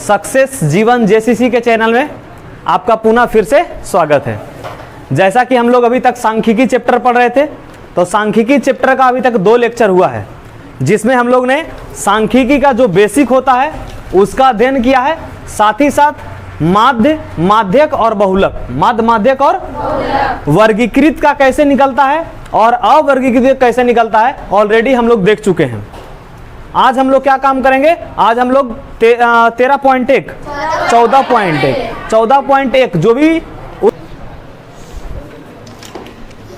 Success जीवन JCC के channel में आपका पुनः फिर से स्वागत है। जैसा कि हम लोग अभी तक सांख्यिकी चैप्टर पढ़ रहे थे, तो सांख्यिकी चैप्टर का अभी तक 2 लेक्चर हुआ है, जिसमें हम लोग ने सांख्यिकी का जो बेसिक होता है उसका अध्ययन किया है, साथ ही साथ माध्य, माध्यक और बहुलक, माध्य, माध्यक और वर्गीकृत का कैसे निकलता है और अवर्गीकृत कैसे निकलता है ऑलरेडी हम लोग देख चुके हैं। आज हम लोग क्या काम करेंगे, आज हम लोग 13.1 14.1 जो भी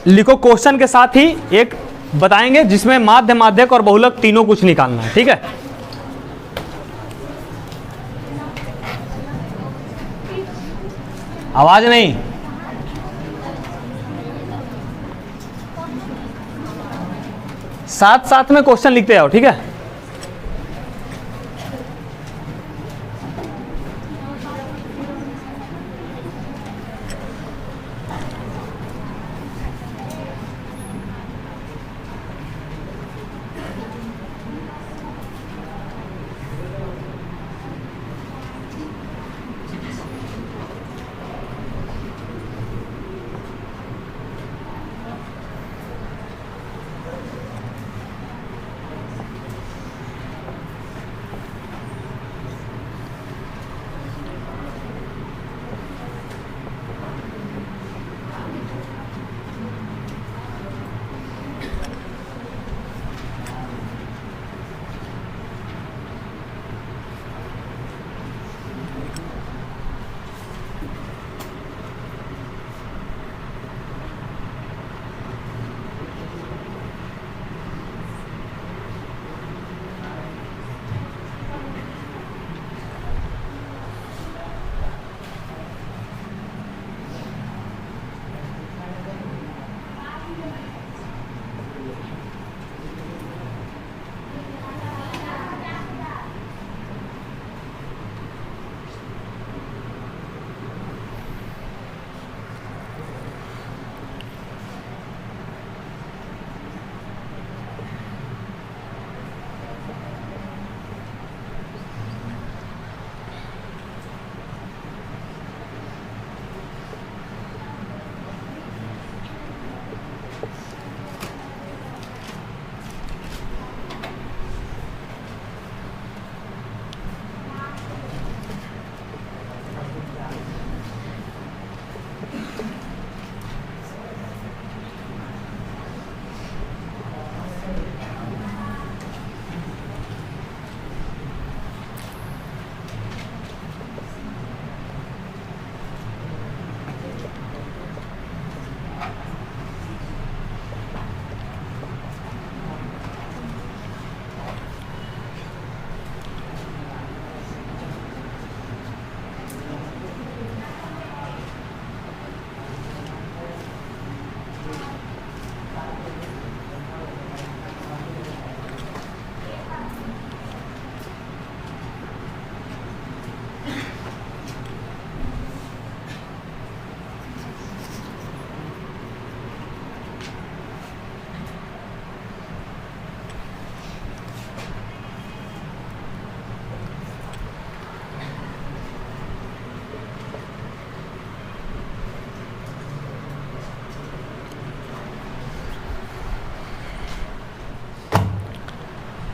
लिखो क्वेश्चन के साथ ही एक बताएंगे जिसमें माध्य, माध्यक और बहुलक तीनों कुछ निकालना है। ठीक है, आवाज नहीं, साथ साथ में क्वेश्चन लिखते जाओ। ठीक है,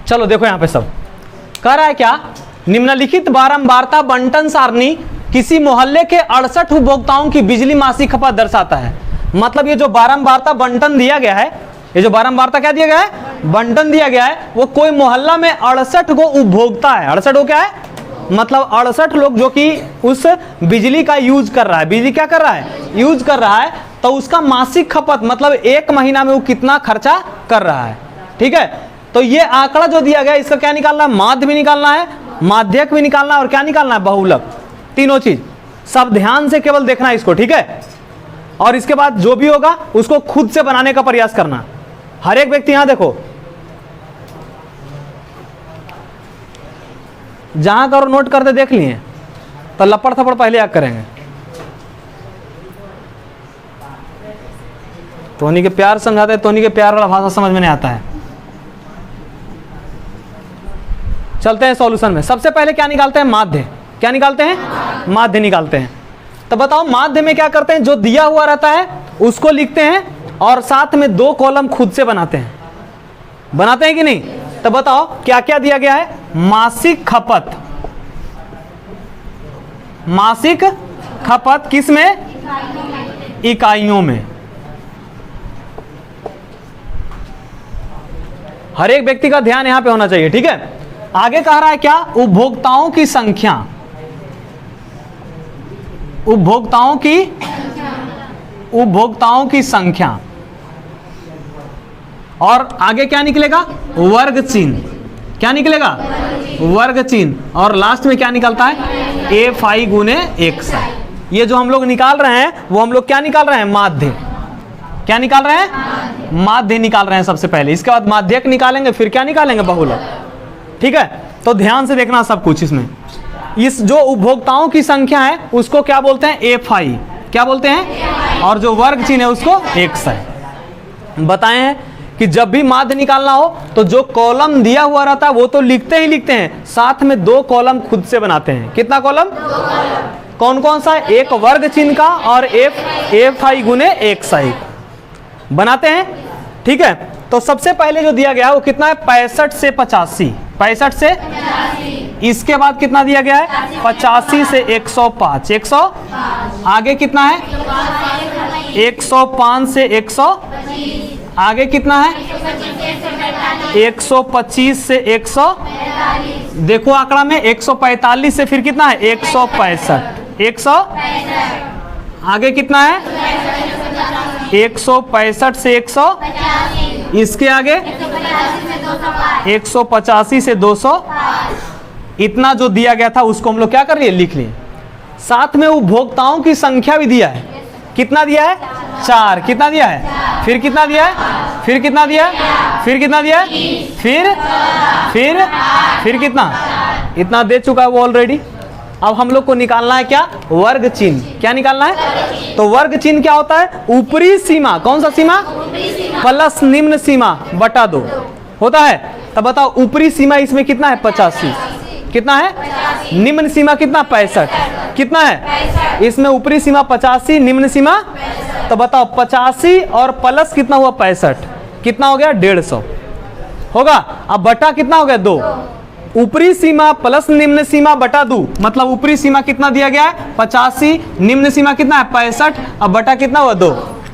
चलो देखो यहां पे सब कह रहा है क्या, निम्नलिखित बारंबारता बंटन सारणी किसी मोहल्ले के 68 उपभोक्ताओं की बिजली मासिक खपत दर्शाता है। मतलब ये जो बारंबारता बंटन दिया गया है, ये जो बारंबारता क्या दिया गया है, बंटन दिया गया है, वो कोई मोहल्ला में 68 गो उपभोक्ता है। 68 गो क्या है, मतलब 68 लोग जो कि उस बिजली का यूज कर रहा है, बिजली क्या कर रहा है, यूज कर रहा है, तो उसका मासिक खपत मतलब 1 महीना में वो कितना खर्चा कर रहा है। ठीक है, तो ये आंकड़ा जो दिया गया इसका क्या निकालना है, माध्य भी निकालना है, माध्यक भी निकालना है और क्या निकालना है, बहुलक। तीनों चीज सब ध्यान से केवल देखना है इसको। ठीक है, और इसके बाद जो भी होगा उसको खुद से बनाने का प्रयास करना। हर एक व्यक्ति यहां देखो, जहां करो नोट करते देख लिए, तो लपड़ थपड़ पहले याद करेंगे। तोनी के प्यार समझाते हैं, तोनी के प्यार वाला भाषा समझ में नहीं आता है। चलते हैं सॉल्यूशन में। सबसे पहले क्या निकालते हैं, माध्य। क्या निकालते हैं? माध्य निकालते हैं। तो बताओ माध्य में क्या करते हैं? जो दिया हुआ रहता है उसको लिखते हैं और साथ में 2 कॉलम खुद से बनाते हैं। बनाते हैं कि नहीं? तो बताओ क्या क्या दिया गया है? मासिक खपत। मासिक खपत किस में? इकाइयों में। हर एक व्यक्ति का ध्यान यहां पे होना चाहिए, ठीक है। आगे कह रहा है क्या? उपभोक्ताओं की संख्या। उपभोक्ताओं की संख्या। और आगे क्या निकलेगा? वर्ग चिन्ह। क्या निकलेगा? वर्ग चिन्ह। और लास्ट में क्या निकलता है? एफ आई गुने एक्स आई। ये जो हम लोग निकाल रहे हैं वो हम लोग क्या निकाल रहे हैं? माध्य। क्या निकाल रहे हैं? माध्य निकाल रहे हैं सबसे पहले। इसके बाद माध्यक निकालेंगे, फिर क्या निकालेंगे? बहुलक। ठीक है, तो ध्यान से देखना सब कुछ। इसमें इस जो उपभोक्ताओं की संख्या है उसको क्या बोलते हैं? F I. क्या बोलते हैं? और जो वर्ग चिन्ह है उसको एक्स आई। बताए हैं कि जब भी माध्य निकालना हो तो जो कॉलम दिया हुआ रहता है वो तो लिखते ही लिखते हैं, साथ में 2 कॉलम खुद से बनाते हैं। कितना कॉलम? कौन कौन सा? एक वर्ग चिन्ह का और एफ आई गुने एक्स आई बनाते हैं। ठीक है, तो सबसे पहले जो दिया गया है वो कितना है? 65 से 85। 65 से, इसके बाद कितना दिया गया है? 85 से 105। 100 आगे कितना है? 105 से 100 आगे कितना है? 125 से 100। देखो आंकड़ा में 145 से फिर कितना है? 165। 100 आगे कितना है? 165 से 100। इसके आगे 185 से 200। इतना जो दिया गया था उसको हम लोग क्या कर लिए? लिख लिए। साथ में उपभोक्ताओं की संख्या भी दिया है। कितना दिया है? 4। कितना दिया है? फिर कितना दिया है? फिर कितना दिया है? फिर कितना दिया है? फिर कितना? इतना दे चुका है वो ऑलरेडी। अब हम लोग को निकालना है क्या? वर्ग चिन्ह। क्या निकालना है? तो वर्ग चिन्ह क्या होता है? ऊपरी सीमा। कौन सा सीमा? प्लस निम्न सीमा बटा 2 होता है। तब बताओ ऊपरी सीमा इसमें कितना है? 85। कितना है? निम्न सीमा कितना? 65। कितना है? इसमें ऊपरी सीमा 85, निम्न सीमा। तो बताओ 85 और प्लस कितना हुआ? 65। कितना हो गया? 150 होगा। अब बटा कितना हो गया? 2। ऊपरी सीमा प्लस निम्न सीमा बटा 2, मतलब ऊपरी सीमा कितना दिया गया है? 85, निम्न सीमा कितना है? 65। अब बटा कितना हुआ? 2।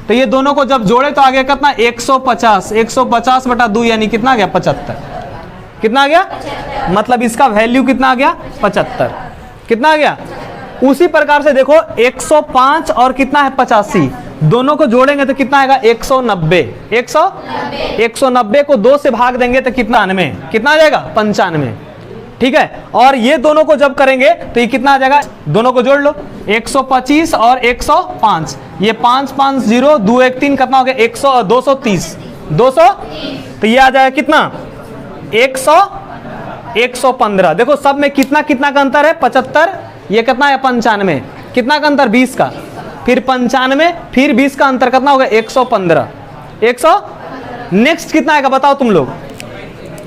तो ये दोनों को जब जोड़े तो आ गया कितना? 150। 150 बटा 2 यानी कितना आ गया? 75। कितना आ गया? मतलब इसका वैल्यू कितना आ गया? 75। कितना आ गया? उसी प्रकार से देखो 105 और कितना है? 85, दोनों को जोड़ेंगे तो कितना आएगा? 190। 190 को 2 से भाग देंगे तो कितना? 95। कितना आ जाएगा? 95। ठीक है, और ये दोनों को जब करेंगे तो ये कितना आ जाएगा? दोनों को जोड़ लो, 125 और 105। ये 5 5 0 2 1 3 कितना हो गया? 100 230। 200 तो ये आ जाएगा कितना? 100 115। देखो सब में कितना कितना का अंतर है? 75। ये कितना है? 95। कितना का अंतर? 20 का। फिर 95, फिर 20 का अंतर कितना होगा? 115। 100 नेक्स्ट कितना आएगा बताओ तुम लोग?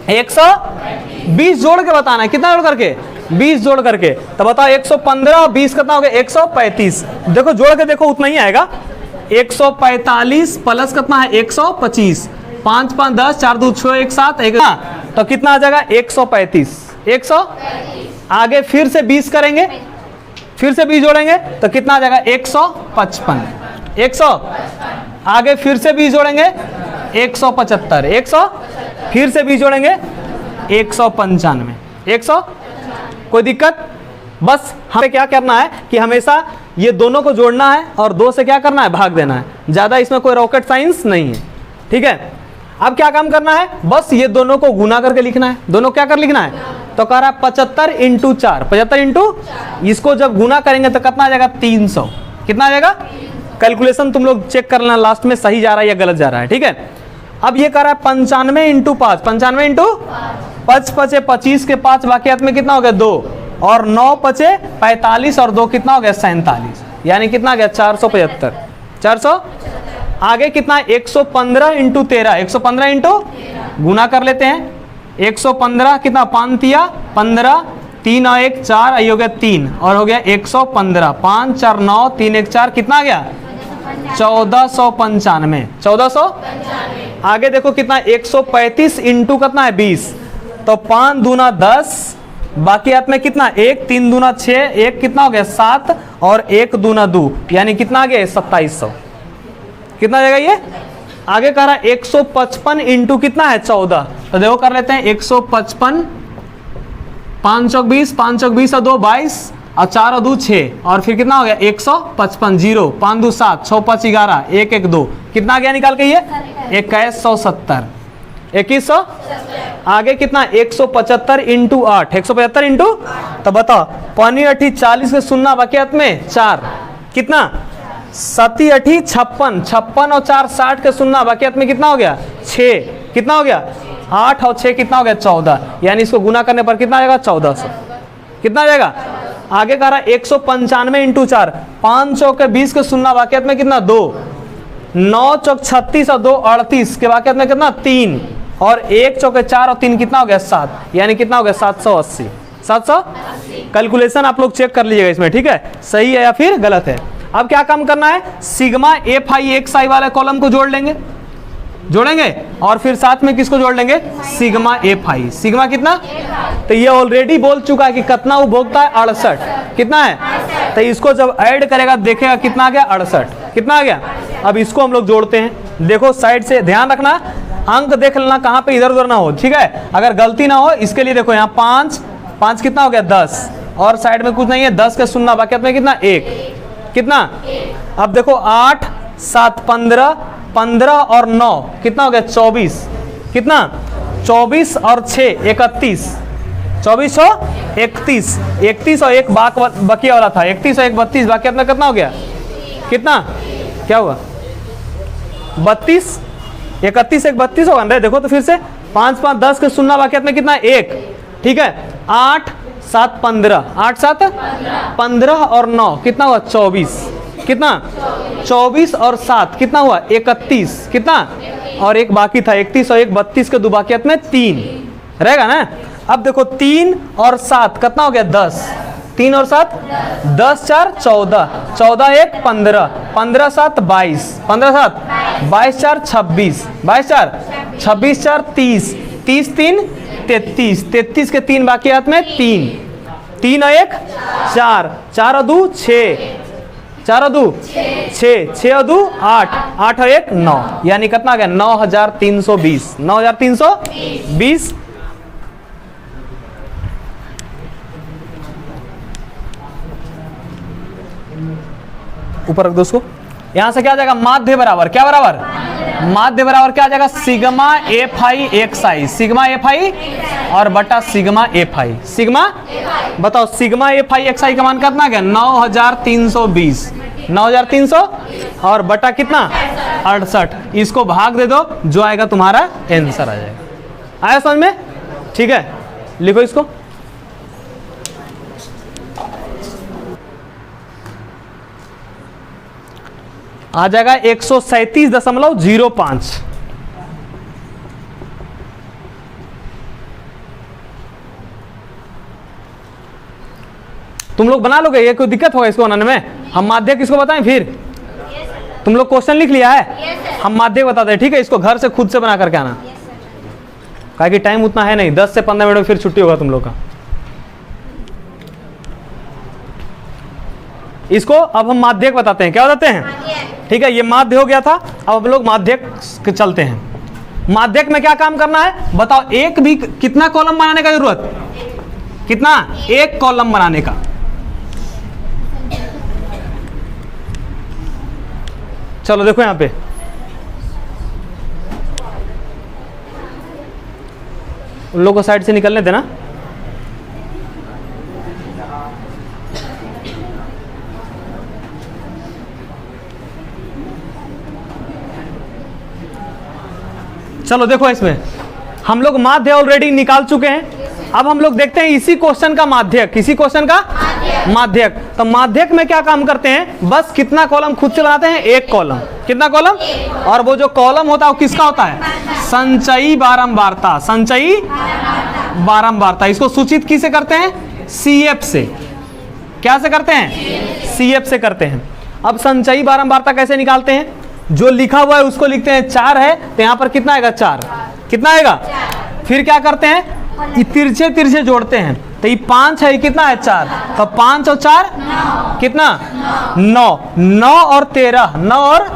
120 जोड़ के बताना है। कितना जोड़ करके? 20 जोड़ करके। तो बताओ 115 और 20 कितना हो गया? 135। देखो जोड़ के देखो उतना ही आएगा। 145 प्लस कितना है? 125। 5 5 10 4 2 6 1 7 1। तो कितना आ जाएगा? 135। 100 आगे फिर से 20 करेंगे, फिर से 20 जोड़ेंगे तो कितना आ जाएगा? 155। 100 आगे फिर से 20 जोड़ेंगे 175। 100 फिर से 20 जोड़ेंगे 195। 100 कोई दिक्कत? बस हमें क्या करना है कि हमेशा ये दोनों को जोड़ना है और 2 से क्या करना है? भाग देना है। ज़्यादा इसमें कोई रॉकेट साइंस नहीं है। ठीक है, अब क्या काम करना है? बस ये दोनों को गुना करके लिखना है। दोनों क्या कर लिखना है? तो कह रहा है 75 इंटू 4। 75 इंटू, इसको जब गुना करेंगे तो कितना आ जाएगा? 300। कितना आ जाएगा? कैलकुलेशन तुम लोग चेक कर लेना लास्ट में सही जा रहा है या गलत जा रहा है। ठीक है, अब ये कह रहा है 95 इंटू 5। 95 इंटू 5 पचे 25 के 5 वाकयात में कितना हो गया? 2 और 9 पचे 45 और 2 कितना हो गया? 47। यानी कितना आ गया? 475। 400 आगे कितना? 115 इंटू 13। 115 इंटू गुना कर लेते हैं। 115 कितना? 5 तिया 15 3 और 1 4, ये हो गया 3 और हो गया 115, 5 4 9, 3 1 4, कितना आ गया 1495। 1400 आगे देखो कितना 135 इंटू कितना है 20, तो 5 दूना 10, बाकी हाथ में कितना 1, 3 दूना 6, 1 कितना हो गया 7 और 1 दूना 2, यानी कितना आ गया 2700। कितना जाएगा ये? आगे कह रहा है 155 इंटू कितना है 14, तो देखो कर लेते हैं 155, 5 चौक 20, 5 चौक 20 और 2 22 और 4 और 2 6 और फिर कितना हो गया 155, 0 5 2 7, 6 5 11, 1 1 2, कितना गया निकाल के ये 2170, 2100। आगे कितना 175 इंटू 8, 175 इंटू, तो बताओ 5 8 40 के सुनना बाकी हाथ में 4, कितना 7 8 56, 56 और 4 60 के सुनना बाकी हाथ में कितना हो गया 6, कितना हो गया 8 और 6 कितना हो गया 14, यानी इसको गुना करने पर कितना आ जाएगा 1400। कितना आ जाएगा? आगे कह रहा है 195 इंटू 4, 5 चौक 20 के सुनना बाकी हाथ में कितना 2, 9 चौक 36 और 2 38 के बाकी हाथ में कितना 3 और 1 चौके 4 और 3 कितना हो गया 7, यानी कितना हो गया 780। 700 कैलकुलेशन आप लोग चेक कर लीजिएगा इसमें, ठीक है सही है या फिर गलत है। अब क्या काम करना है, सिग्मा एफ आई एक्स आई वाले कॉलम को जोड़ेंगे और फिर साथ में किसको जोड़ लेंगे सिग्मा एफ आई। सिग्मा कितना, तो ये ऑलरेडी बोल चुका है कि कितना उपभोक्ता है 68, कितना है, तो इसको जब ऐड करेगा देखेगा कितना आ गया 68, कितना आ गया। अब इसको हम लोग जोड़ते हैं, देखो साइड से ध्यान रखना, अंक देख लेना कहाँ पे इधर उधर ना हो, ठीक है, अगर गलती ना हो इसके लिए देखो यहाँ 5 5 कितना हो गया 10 और साइड में कुछ नहीं है 10 के सुनना बाकी में कितना 1, कितना। अब देखो 8 7 15, 15 और 9 कितना हो गया 24, कितना 24 और 6 31, 24 31, 31 और 1 बाकी वाला था 31 और 1 32, बाकी अपना कितना हो गया, कितना क्या हुआ 32, 31 1 32 होगा ना, देखो तो फिर से 5 5 10 के सुनना बाकी में कितना 1, ठीक है। 8 7 15, 8 7 15 और 9 कितना हुआ 24, कितना 24 और 7 कितना हुआ 31, कितना और 1 बाकी था 31 और 1 32 के दो बाकी में 3 रहेगा ना। अब देखो 3 और 7 कितना हो गया 10, 3 और 7 10 4 14, 14 1 15, 15 7 22, 15 7 22 4 26, 22 4 26 4 30, 30 3 33, 33 के 3 बाकी हाथ में 3, 3 और 1 4, 4 और 2 6, 4 और 2 6, 6 और 2 8, 8 और 1 9, यानी कितना आ गया 9320, 9320। ऊपर रख दो उसको, यहां से क्या आ जाएगा माध्य बराबर क्या बराबर, माध्य बराबर क्या आ जाएगा sigma F I x I, sigma F I और बटा सिग्मा एफ आई। सिग्मा बताओ सिग्मा एफ आई एक्स आई का मान कितना गया 9320, 9300 और बटा कितना 68, इसको भाग दे दो जो आएगा तुम्हारा आंसर आ जाएगा। आया समझ में, ठीक है लिखो इसको। आ जाएगा 137.05। तुम लोग बना लोगे, ये कोई दिक्कत होगा इसको बनाने में? हम माध्यक किसको बताएं फिर? तुम लोग क्वेश्चन लिख लिया है? हम माध्यक बताते हैं, ठीक है। इसको घर से खुद से बना करके आना, काहे कि टाइम उतना है नहीं, 10 से 15 मिनट में फिर छुट्टी होगा तुम लोग का। इसको अब हम माध्यक बताते हैं, क्या बताते हैं, ठीक है। ये माध्य हो गया था, अब हम लोग माध्यक चलते हैं। माध्यक में क्या काम करना है बताओ, एक भी कितना कॉलम बनाने का जरूरत, कितना एक कॉलम बनाने का। चलो देखो यहां पे उन लोगों को साइड से निकलने देना। चलो देखो, इसमें हम लोग माध्य ऑलरेडी निकाल चुके हैं। अब हम लोग देखते हैं इसी क्वेश्चन का माध्यक, इसी क्वेश्चन का माध्यक। तो माध्यक में क्या काम करते हैं, बस कितना कॉलम खुद से बनाते हैं, एक कॉलम। कितना कॉलम, और वो जो कॉलम होता है वो किसका होता है, संचयी बारंबारता, संचयी बारंबारता। इसको सूचित किसे करते हैं, CF से। क्या से करते हैं? CF से करते हैं। अब संचयी बारंबारता कैसे निकालते हैं? जो लिखा हुआ है उसको लिखते हैं, 4 है तो यहाँ पर कितना आएगा? 4। कितना आएगा? फिर क्या करते हैं? तिरछे तिरछे जोड़ते हैं, तो ये 5 है, ये कितना है? 4। तो 5 और 4 कितना? 9। 9 और 13, 9 और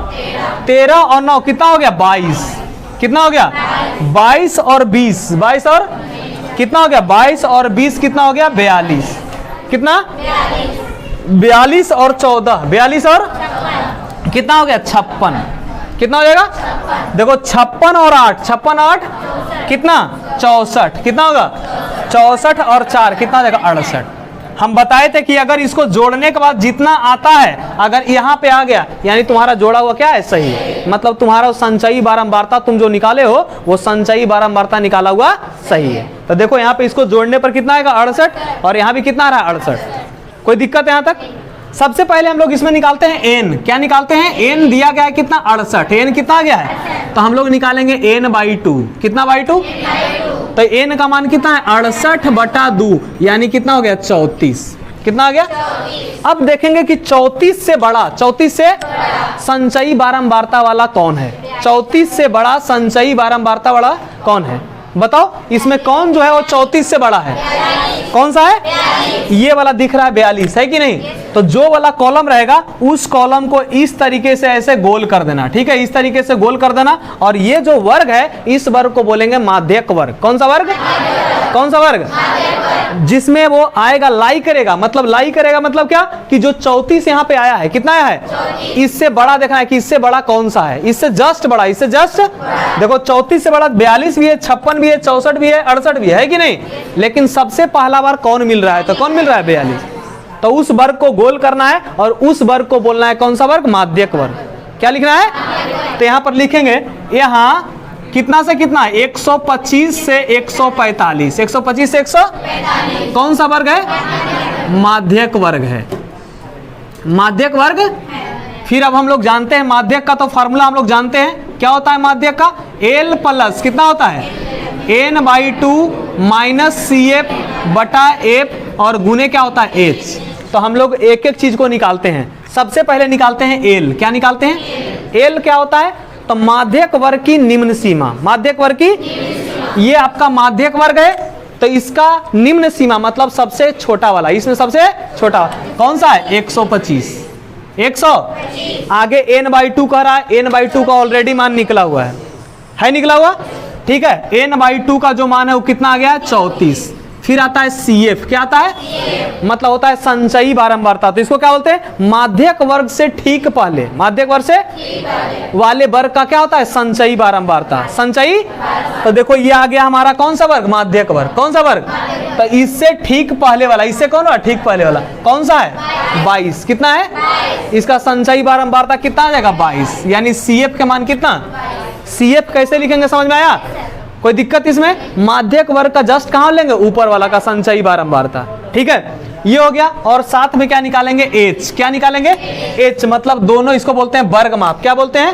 13 और 9 कितना हो गया? 22। कितना हो गया? 22 और 20, 22 और कितना हो गया? 22 और 20 कितना हो गया? 42। कितना? 42 और 14, 42 और कितना हो गया? 56। कितना हो जाएगा? देखो 56 और 8, 56 8 कितना? 64। कितना होगा? 64 और 4 कितना हो जाएगा? 68। हम बताए थे कि अगर इसको जोड़ने के बाद जितना आता है अगर यहाँ पे आ गया यानी तुम्हारा जोड़ा हुआ क्या है? सही है। मतलब तुम्हारा संचयी बारंबारता तुम जो निकाले हो वो संचयी बारंबारता निकाला हुआ सही है। तो देखो यहाँ पे इसको जोड़ने पर कितना आएगा? 68 और यहाँ भी कितना आ रहा है? 68। कोई दिक्कत है यहाँ तक? सबसे पहले हम लोग इसमें निकालते हैं n। क्या निकालते हैं? n दिया गया है कितना? 68। n कितना आ गया है? तो हम लोग निकालेंगे n/2। कितना बाई 2? तो n का मान कितना है? 68/2 यानी कितना हो गया? 34। कितना आ गया? अब देखेंगे कि 34 से बड़ा, 34 से संचयी बारंबारता वाला कौन है? 34 से बड़ा संचयी बारंबारता वाला कौन है? बताओ इसमें कौन जो है वो 34 से बड़ा है? कौन सा है? ये वाला दिख रहा है 42, है कि नहीं? तो जो वाला कॉलम रहेगा उस कॉलम को इस तरीके से ऐसे गोल कर देना। ठीक है, इस तरीके से गोल कर देना। और ये जो वर्ग है इस वर्ग को बोलेंगे माध्यक वर्ग। कौन सा वर्ग? कौन सा वर्ग? जिसमें वो आएगा लाई करेगा। मतलब लाई करेगा मतलब क्या? कि जो 34 यहाँ पे आया है, कितना आया है? इससे बड़ा देखना है कि इससे बड़ा कौन सा है। इससे जस्ट बड़ा, इससे जस्ट देखो 34 से बड़ा 42 भी है, 56 भी है, 64 भी है, 68 भी है कि नहीं? लेकिन सबसे पहला बार कौन मिल रहा है? तो कौन मिल रहा है? 42। तो उस वर्ग को गोल करना है और उस वर्ग को बोलना है कौन सा वर्ग? माध्यक वर्ग। क्या लिखना है? तो यहां पर लिखेंगे यहाँ कितना से कितना? 125 से 145। 125 से 145 कौन सा वर्ग है? माध्यक वर्ग है। माध्यक वर्ग। फिर अब हम लोग जानते हैं माध्यक का तो फॉर्मूला हम लोग जानते हैं। क्या होता है माध्यक का? L प्लस कितना होता है? n/2 माइनस CF/F और गुने क्या होता है? H। तो हम लोग एक एक चीज को निकालते हैं। सबसे पहले निकालते हैं L। क्या निकालते हैं? L क्या होता है? तो माध्यक वर्ग की निम्न सीमा। माध्यक वर्ग की, ये आपका माध्यक वर्ग है तो इसका निम्न सीमा मतलब सबसे छोटा वाला, इसमें सबसे छोटा कौन सा है? 125। 100 आगे n/2 कह रहा है। n/2 का ऑलरेडी मान निकला हुआ है निकला हुआ? ठीक है, n/2 का जो मान है वो कितना आ गया है? 34। फिर आता है CF। क्या आता है? मतलब होता है संचयी बारंबारता। तो इसको क्या बोलते हैं? माध्यक वर्ग से ठीक पहले, माध्यक वर्ग से वाले वर्ग का क्या होता है? संचयी बारंबारता। संचयी। तो देखो ये आ गया हमारा कौन सा वर्ग? माध्यक वर्ग। कौन सा वर्ग? तो इससे ठीक पहले वाला, इससे कौन है? ठीक पहले वाला कौन सा है? 22। कितना है? इसका संचयी बारंबारता कितना आ जाएगा? 22। यानी CF के मान कितना? CF कैसे लिखेंगे समझ में आया? कोई दिक्कत इसमें? माध्यक वर्ग का जस्ट कहां लेंगे? ऊपर वाला का संचयी बारंबारता। ठीक है, ये हो गया। और साथ में क्या निकालेंगे? H। क्या निकालेंगे? H मतलब दोनों इसको बोलते हैं वर्ग माप। क्या बोलते हैं?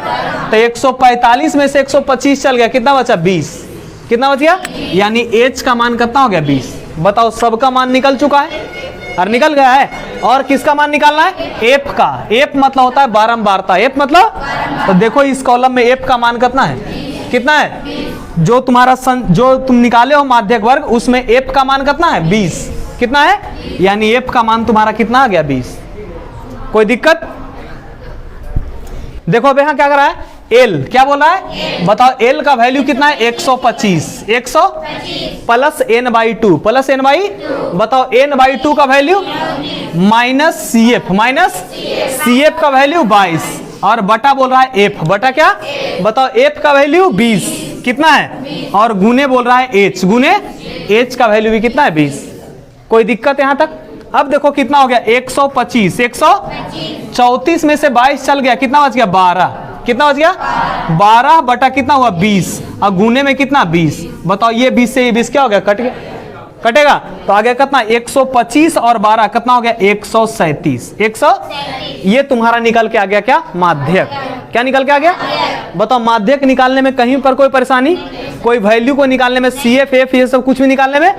तो 145 में से 125 चल गया, कितना बचा? 20। कितना बच गया? यानी H का मान कितना हो गया? 20। बताओ सबका मान निकल चुका है और निकल गया है। और किसका मान निकालना है? F का। F मतलब होता है बारंबारता। F मतलब, तो देखो इस कॉलम में F का मान कितना है? कितना है? जो तुम्हारा जो तुम निकाले हो माध्यक वर्ग उसमें F का मान कितना है? 20। कितना है? यानी F का मान तुम्हारा कितना आ गया? 20। कोई दिक्कत? देखो अब यहां क्या कर रहा है? L क्या बोल रहा है? बताओ L का वैल्यू कितना है? 125। 100 प्लस n/2 प्लस n/2। बताओ n/2 का value minus CF, minus CF का वैल्यू 22 और बटा बोल रहा है F। बटा क्या? बताओ F का वैल्यू 20 कितना है? और गुने बोल रहा है H। गुने H का वैल्यू भी कितना है? 20। कोई दिक्कत यहां तक? अब देखो कितना हो गया? 125। 134 में से 22 चल गया, कितना बच गया? 12। कितना बच गया? 12 बटा कितना हुआ? 20 और गुने में कितना? 20। बताओ ये 20 से ये 20 क्या हो गया? कट गया, कटेगा। तो आ गया कितना? 125 और 12 कितना हो गया? 137। 100 ये तुम्हारा निकल के आ गया क्या? माध्यक। क्या निकल के आ गया? बताओ माध्यक निकालने में कहीं पर कोई परेशानी? कोई वैल्यू को निकालने में CF F ये सब कुछ भी निकालने में?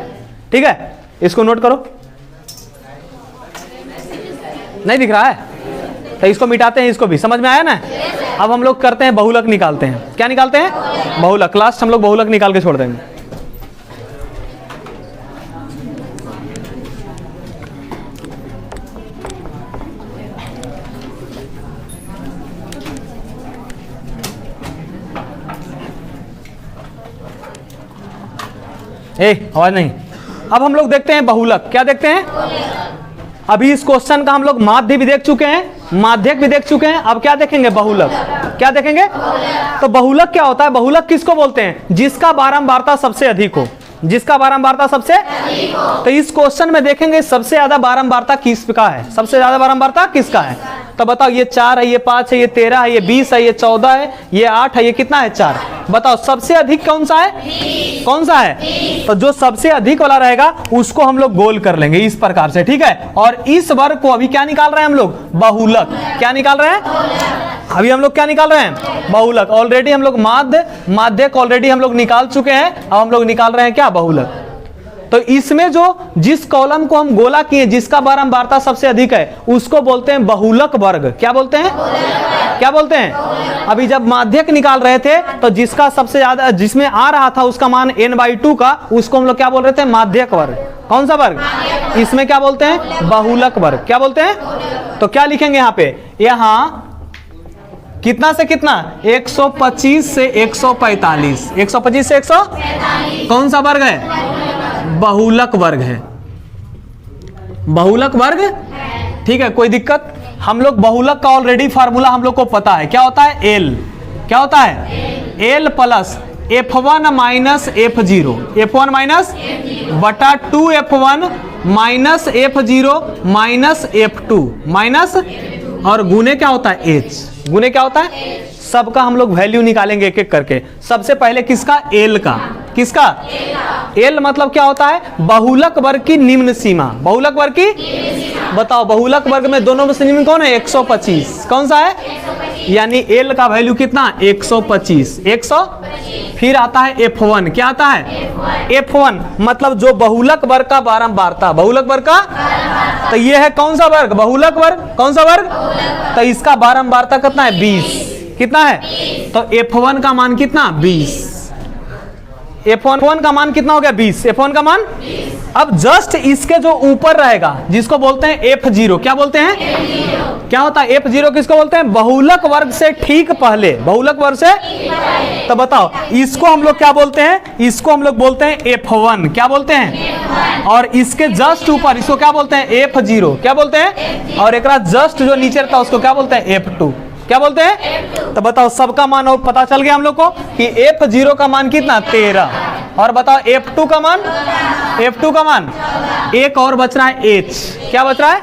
ठीक है, इसको नोट करो। नहीं दिख रहा है, तो इसको मिटाते हैं, इसको भी समझ में आया ना। अब हम लोग करते हैं बहुलक निकालते हैं। क्या निकालते हैं? बहुलक। लास्ट हम लोग बहुलक निकाल के छोड़ देंगे। आवाज नहीं। अब हम लोग देखते हैं बहुलक। क्या देखते हैं? अभी इस क्वेश्चन का हम लोग माध्य भी देख चुके हैं, माध्यक भी देख चुके हैं। अब क्या देखेंगे? बहुलक। क्या देखेंगे? तो बहुलक क्या होता है? बहुलक किसको बोलते हैं? जिसका बारंबारता सबसे अधिक हो। जिसका बारंबारता सबसे अधिक हो। तो इस क्वेश्चन में देखेंगे सबसे ज्यादा बारंबारता किसका है? सबसे ज्यादा बारंबारता किसका है? तो बताओ, ये 4 है, ये 5 है, ये 13 है, ये 20 है, ये 14 है, ये 8 है, ये कितना है? 4। बताओ सबसे अधिक कौन सा है? कौन सा है? तो जो सबसे अधिक वाला रहेगा उसको हम लोग गोल कर लेंगे इस प्रकार से, ठीक है। और इस वर्ग को अभी क्या निकाल रहे हैं हम लोग? बहुलक। क्या निकाल रहे हैं? अभी हम लोग क्या निकाल रहे हैं? बहुलक। ऑलरेडी हम लोग माध्यक ऑलरेडी हम लोग निकाल चुके हैं। अब हम लोग निकाल रहे हैं क्या? बहुलक। तो इसमें जो जिस कॉलम को हम गोला किए, जिसका बारंबारता सबसे अधिक है, उसको बोलते हैं बहुलक वर्ग। क्या बोलते हैं? क्या बोलते हैं? अभी जब माध्यक निकाल रहे थे तो जिसका सबसे ज्यादा, जिसमें आ रहा था उसका मान n/2 का, उसको हम लोग क्या बोल रहे थे? माध्यक वर्ग। कौन सा वर्ग? इसमें क्या बोलते हैं? बहुलक वर्ग। क्या बोलते हैं? तो क्या लिखेंगे यहाँ पे? यहाँ कितना से कितना? 125 से 145। 125 से 145 कौन सा वर्ग है? बहुलक वर्ग है। बहुलक वर्ग, ठीक है। कोई दिक्कत? हम लोग बहुलक का ऑलरेडी फार्मूला हम लोग को पता है। क्या होता है? एल। क्या होता है? L plus F1 minus F0। F1 minus बटा 2F1 minus F0 minus F2 minus, और गुने क्या होता है? H। गुने क्या होता है? सबका हम लोग वैल्यू निकालेंगे एक एक करके। सबसे पहले किसका? एल का। किसका? एल मतलब क्या होता है? बहुलक वर्ग की निम्न सीमा। बहुलक वर्ग की, बताओ बहुलक वर्ग में दोनों में से निम्न कौन है? 125। कौन सा है? यानी एल का वैल्यू कितना? 125। 100। फिर आता है F1। क्या आता है? F1 मतलब जो बहुलक वर्ग का बारंबारता। बहुलक वर्ग का, तो ये है कौन सा वर्ग? बहुलक वर्ग। कौन सा वर्ग? तो इसका बारंबारता कितना है? 20। कितना है? तो F1 का मान कितना? 20। F1 का मान कितना हो गया? 20। F1 का मान 20। अब जस्ट इसके जो ऊपर रहेगा जिसको बोलते हैं F0। क्या बोलते हैं? F0। क्या होता है? F0 किसको बोलते हैं? बहुलक वर्ग से ठीक पहले। बहुलक वर्ग से, तो बताओ इसको हम लोग क्या बोलते हैं? इसको हम लोग बोलते हैं F1। क्या बोलते हैं? F1। और इसके जस्ट ऊपर इसको क्या बोलते हैं? F0। क्या बोलते हैं? F0। और एक जस्ट जो नीचे रहता है उसको क्या बोलते हैं? F2। क्या बोलते हैं? तो बताओ सबका मान और पता चल गया हम लोग को कि F0 का मान कितना? 13। और बताओ F2 का मान? F2 का मान एक और बच रहा है H। क्या बच रहा है?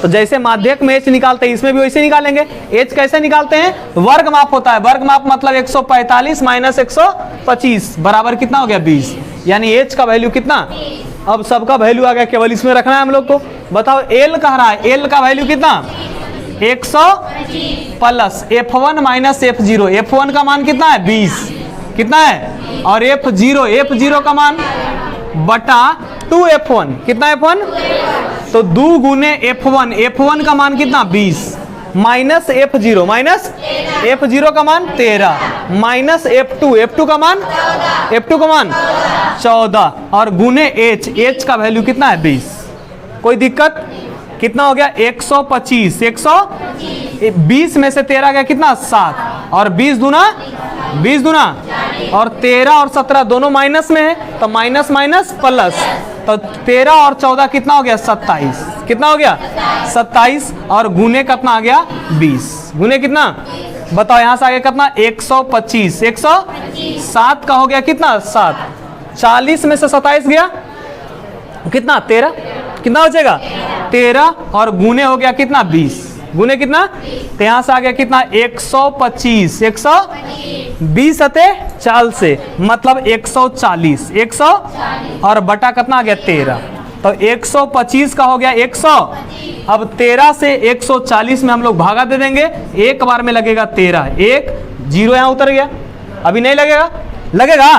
तो जैसे माध्यक में H निकालते हैं इसमें भी वैसे निकालेंगे। H कैसे निकालते हैं? वर्ग माप होता है। वर्ग माप मतलब 145 माइनस 125 बराबर कितना हो गया? 20। यानी H का वैल्यू कितना? अब सबका वैल्यू आ गया, केवल इसमें रखना है हम लोग को। बताओ L कह रहा है, L का वैल्यू कितना? 100 plus F1 minus F0। F1 का मान कितना है? 20। कितना है? और F0 का मान बटा 2F1। कितना F1? तो 2 गुने F1। F1 का मान कितना? 20 माइनस F0। माइनस F0 का मान 13 माइनस F2 का मान 14 और गुने H का वैल्यू कितना है? 20। कोई दिक्कत? कितना हो गया? 125। 120 में से 13 गया कितना? 7। और 20 दूना और 13 और 17 दोनों माइनस में है, तो माइनस माइनस प्लस, तो 13 और 14 कितना हो गया? 27। कितना हो गया? 27। और गुने कितना आ गया? 20। गुने कितना? बताओ यहां से आ गया कितना? 125। 107 का हो गया कितना? 7। 40 में से 27 गया कितना? 13। कितना बचेगा? 13 और गुने हो गया कितना? 20। गुने कितना? तो यहां से आ गया कितना? 125। 120 अते 40 से मतलब 140। 100 और बटा कितना आ गया? 13। तो 125 का हो गया 100। अब 13 से 140 में हम लोग भागा दे देंगे। एक बार में लगेगा 13। 1 0 यहाँ उतर गया। अभी नहीं लगेगा? लगेगा?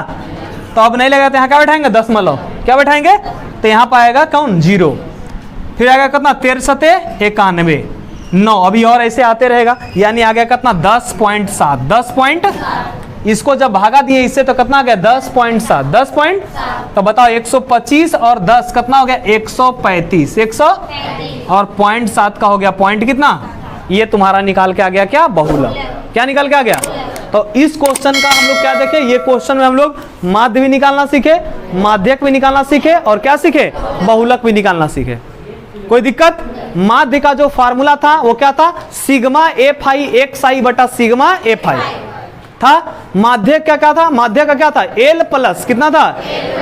तो अब नहीं लगेगा तो यहाँ क्या बैठाएंगे? दशमलव। क्या बैठाएंगे? तो यहाँ पाएगा कौन? 0। फिर आएगा कितना? 13 सते 91। 9। अभी और ऐसे आते रहेगा, यानी आ गया कितना 10.7। 10 पॉइंट, इसको जब भागा दिए इससे तो कितना आ गया 10.7। 10 पॉइंट, तो बताओ 125 और 10 कितना हो गया 135। 100 और 0.7 का हो गया पॉइंट कितना, ये तुम्हारा निकाल के आ गया क्या, बहुलक। क्या निकाल के आ गया। तो इस क्वेश्चन का हम लोग क्या देखे, ये क्वेश्चन में हम लोग माध्य भी निकालना सीखे, माध्यक भी निकालना सीखे, और क्या सीखे, बहुलक भी निकालना सीखे। कोई दिक्कत। माध्य का जो फार्मूला था वो क्या था, सिग्मा एफ आई एक्स आई बटा सिग्मा एफ आई था। माध्यक क्या क्या था, माध्यक का क्या था, एल प्लस कितना था,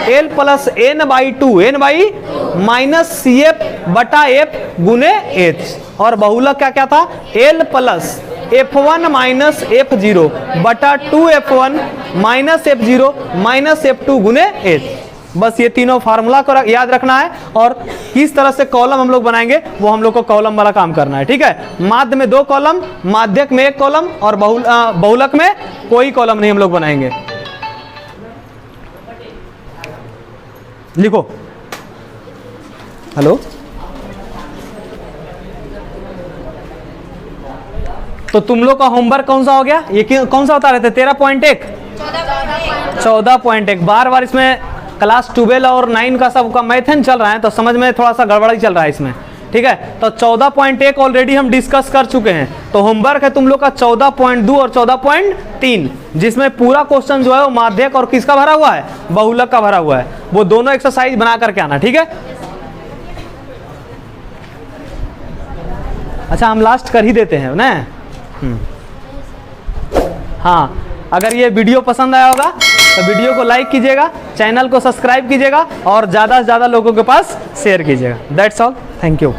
L plus N by two, N by minus C F बटा एफ गुने एच। और बहुलक क्या क्या था, L plus F1 minus F0 बटा 2F1 minus F0 minus F2 गुने H। बस ये तीनों फार्मूला को याद रखना है, और किस तरह से कॉलम हम लोग बनाएंगे वो हम लोग को कॉलम वाला काम करना है। ठीक है, माध्य में 2 कॉलम, माध्यक में 1 कॉलम, और बहुलक में कोई कॉलम नहीं हम लोग बनाएंगे। लिखो। हेलो, तो तुम लोग का होमवर्क कौन सा हो गया, ये कौन सा बता रहे थे, 13.1 14.1। बार बार इसमें क्लास 12 और 9 का सबका मैथन चल रहा है, तो समझ में थोड़ा सा गड़बड़ी चल रहा है इसमें। ठीक है, तो 14.1 ऑलरेडी हम डिस्कस कर चुके हैं। तो होमवर्क है तुम लोग का 14.2 और 14.3, जिसमें पूरा क्वेश्चन जो है वो माध्यक और किसका भरा हुआ है, बहुलक का भरा हुआ है। वो दोनों एक्सरसाइज बना करके आना। ठीक है, अच्छा हम लास्ट कर ही देते हैं ना। हाँ, अगर ये वीडियो पसंद आया होगा तो वीडियो को लाइक कीजिएगा, चैनल को सब्सक्राइब कीजिएगा, और ज़्यादा से ज़्यादा लोगों के पास शेयर कीजिएगा। That's all, thank you.